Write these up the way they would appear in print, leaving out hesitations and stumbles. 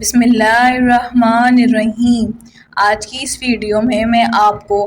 بسم اللہ الرحمن الرحیم۔ آج کی اس ویڈیو میں آپ کو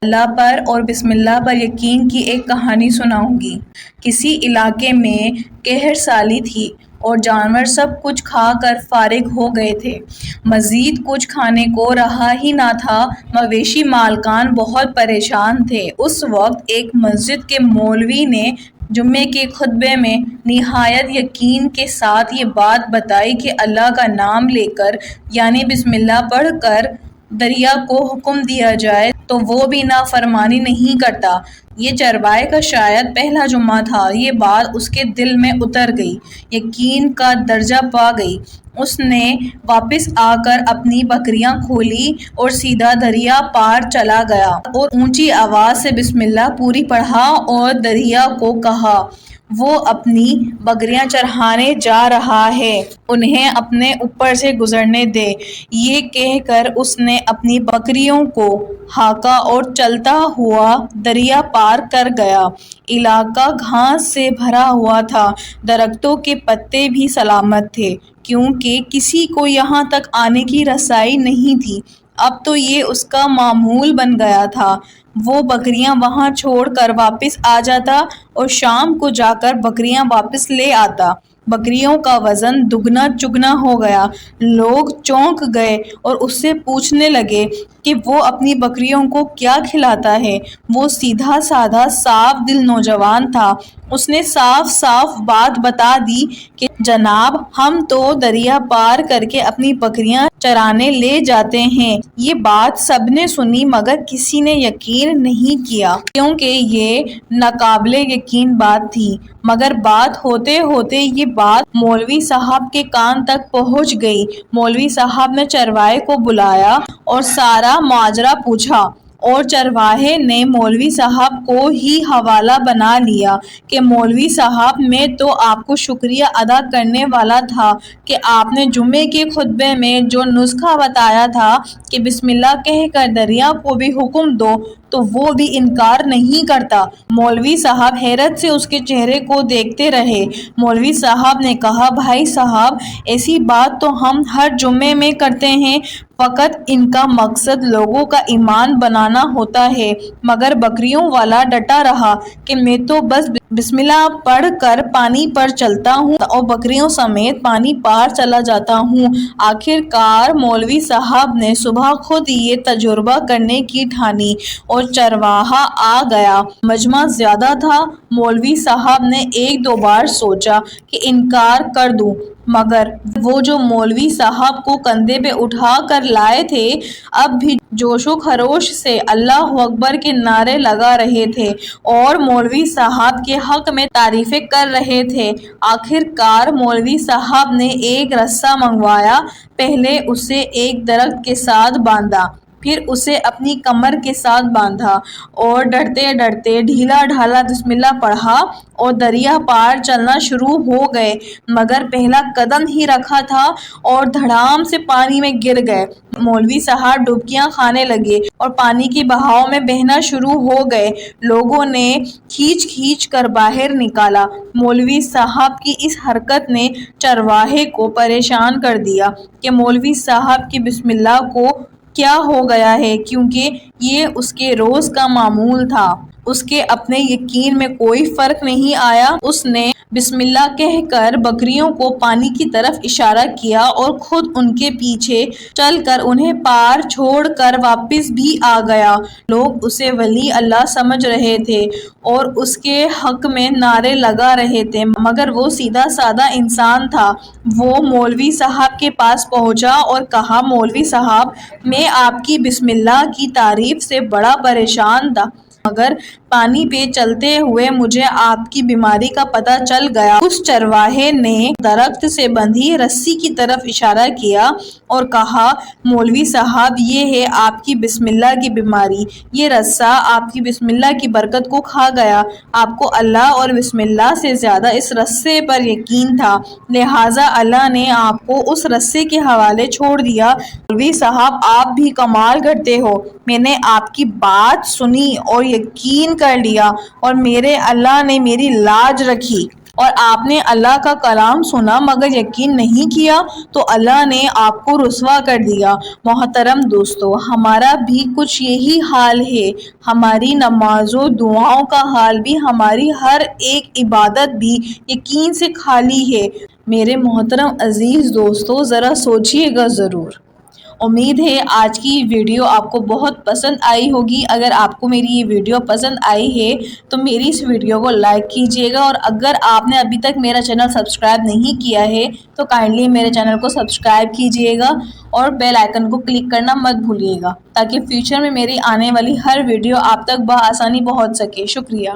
اللہ پر اور بسم اللہ پر یقین کی ایک کہانی سناؤں گی۔ کسی علاقے میں قحط سالی تھی اور جانور سب کچھ کھا کر فارغ ہو گئے تھے۔ مزید کچھ کھانے کو رہا ہی نہ تھا۔ مویشی مالکان بہت پریشان تھے۔ اس وقت ایک مسجد کے مولوی نے جمعے کے خطبے میں نہایت یقین کے ساتھ یہ بات بتائی کہ اللہ کا نام لے کر یعنی بسم اللہ پڑھ کر دریا کو حکم دیا جائے تو وہ بھی نافرمانی نہیں کرتا۔ یہ چرواہے کا شاید پہلا جمعہ تھا۔ یہ بات اس کے دل میں اتر گئی، یقین کا درجہ پا گئی۔ اس نے واپس آ کر اپنی بکریاں کھولی اور سیدھا دریا پار چلا گیا اور اونچی آواز سے بسم اللہ پوری پڑھا اور دریا کو کہا وہ اپنی بکریاں چرانے جا رہا ہے، انہیں اپنے اوپر سے گزرنے دے۔ یہ کہہ کر اس نے اپنی بکریوں کو ہانکا اور چلتا ہوا دریا پار کر گیا۔ علاقہ گھاس سے بھرا ہوا تھا، درختوں کے پتے بھی سلامت تھے کیونکہ کسی کو یہاں تک آنے کی رسائی نہیں تھی۔ اب تو یہ اس کا معمول بن گیا تھا۔ وہ بکریاں وہاں چھوڑ کر واپس آ جاتا اور شام کو جا کر بکریاں واپس لے آتا۔ بکریوں کا وزن دگنا چگنا ہو گیا۔ لوگ چونک گئے اور اس سے پوچھنے لگے کہ وہ اپنی بکریوں کو کیا کھلاتا ہے۔ وہ سیدھا سادہ صاف دل نوجوان تھا۔ اس نے صاف صاف بات بتا دی کہ جناب ہم تو دریا پار کر کے اپنی بکریاں چرانے لے جاتے ہیں۔ یہ بات سب نے سنی مگر کسی نے یقین نہیں کیا کیونکہ یہ ناقابل یقین بات تھی۔ مگر بات ہوتے ہوتے یہ بات مولوی صاحب کے کان تک پہنچ گئی۔ مولوی صاحب نے چرواہے کو بلایا اور سارا ماجرا پوچھا اور چرواہے نے مولوی صاحب کو ہی حوالہ بنا لیا کہ مولوی صاحب میں تو آپ کو شکریہ ادا کرنے والا تھا کہ آپ نے جمعے کے خطبے میں جو نسخہ بتایا تھا کہ بسم اللہ کہہ کر دریا کو بھی حکم دو تو وہ بھی انکار نہیں کرتا۔ مولوی صاحب حیرت سے اس کے چہرے کو دیکھتے رہے۔ مولوی صاحب نے کہا بھائی صاحب ایسی بات تو ہم ہر جمعے میں کرتے ہیں، فقط ان کا مقصد لوگوں کا ایمان بنانا ہوتا ہے۔ مگر بکریوں والا ڈٹا رہا کہ میں تو بس بسم اللہ پڑھ کر پانی پر چلتا ہوں اور بکریوں سمیت پانی پار چلا جاتا ہوں۔ آخر کار مولوی صاحب نے صبح خود یہ تجربہ کرنے کی ٹھانی اور چرواہا آ گیا۔ مجمع زیادہ تھا۔ مولوی صاحب نے ایک دو بار سوچا کہ انکار کر دوں مگر وہ جو مولوی صاحب کو کندھے پہ اٹھا کر لائے تھے اب بھی جوش و خروش سے اللہ اکبر کے نعرے لگا رہے تھے اور مولوی صاحب کے حق میں تعریفیں کر رہے تھے۔ آخر کار مولوی صاحب نے ایک رسہ منگوایا، پہلے اسے ایک درخت کے ساتھ باندھا، پھر اسے اپنی کمر کے ساتھ باندھا اور ڈرتے ڈرتے ڈھیلا ڈھالا بسم اللہ پڑھا اور دریا پار چلنا شروع ہو گئے مگر پہلا قدم ہی رکھا تھا اور دھڑام سے پانی میں گر گئے۔ مولوی صاحب ڈبکیاں کھانے لگے اور پانی کے بہاؤ میں بہنا شروع ہو گئے۔ لوگوں نے کھینچ کھینچ کر باہر نکالا۔ مولوی صاحب کی اس حرکت نے چرواہے کو پریشان کر دیا کہ مولوی صاحب کی بسم اللہ کو کیا ہو گیا ہے کیونکہ یہ اس کے روز کا معمول تھا۔ اس کے اپنے یقین میں کوئی فرق نہیں آیا۔ اس نے بسم اللہ کہہ کر بکریوں کو پانی کی طرف اشارہ کیا اور خود ان کے پیچھے چل کر انہیں پار چھوڑ کر واپس بھی آ گیا۔ لوگ اسے ولی اللہ سمجھ رہے تھے اور اس کے حق میں نعرے لگا رہے تھے مگر وہ سیدھا سادہ انسان تھا۔ وہ مولوی صاحب کے پاس پہنچا اور کہا مولوی صاحب میں آپ کی بسم اللہ کی تعریف سے بڑا پریشان تھا مگر پانی پہ چلتے ہوئے مجھے آپ کی بیماری کا پتہ چل گیا۔ اس چرواہے نے درخت سے بندھی رسی کی طرف اشارہ کیا اور کہا مولوی صاحب یہ ہے آپ کی بسم اللہ کی بیماری، یہ رسہ آپ کی بسم اللہ کی برکت کو کھا گیا۔ آپ کو اللہ اور بسم اللہ سے زیادہ اس رسے پر یقین تھا لہٰذا اللہ نے آپ کو اس رسے کے حوالے چھوڑ دیا۔ مولوی صاحب آپ بھی کمال کرتے ہو، میں نے آپ کی بات سنی اور یقین کر لیا اور میرے اللہ نے میری لاج رکھی۔ اور آپ نے اللہ کا کلام سنا مگر یقین نہیں کیا تو اللہ نے آپ کو رسوا کر دیا۔ محترم دوستو، ہمارا بھی کچھ یہی حال ہے۔ ہماری نمازوں دعاؤں کا حال بھی، ہماری ہر ایک عبادت بھی یقین سے خالی ہے۔ میرے محترم عزیز دوستو، ذرا سوچئے گا ضرور۔ امید ہے آج کی ویڈیو آپ کو بہت پسند آئی ہوگی۔ اگر آپ کو میری یہ ویڈیو پسند آئی ہے تو میری اس ویڈیو کو لائک کیجئے گا، اور اگر آپ نے ابھی تک میرا چینل سبسکرائب نہیں کیا ہے تو کائنڈلی میرے چینل کو سبسکرائب کیجئے گا اور بیل آئیکن کو کلک کرنا مت بھولیے گا، تاکہ فیوچر میں میری آنے والی ہر ویڈیو آپ تک بآسانی پہنچ سکے۔ شکریہ۔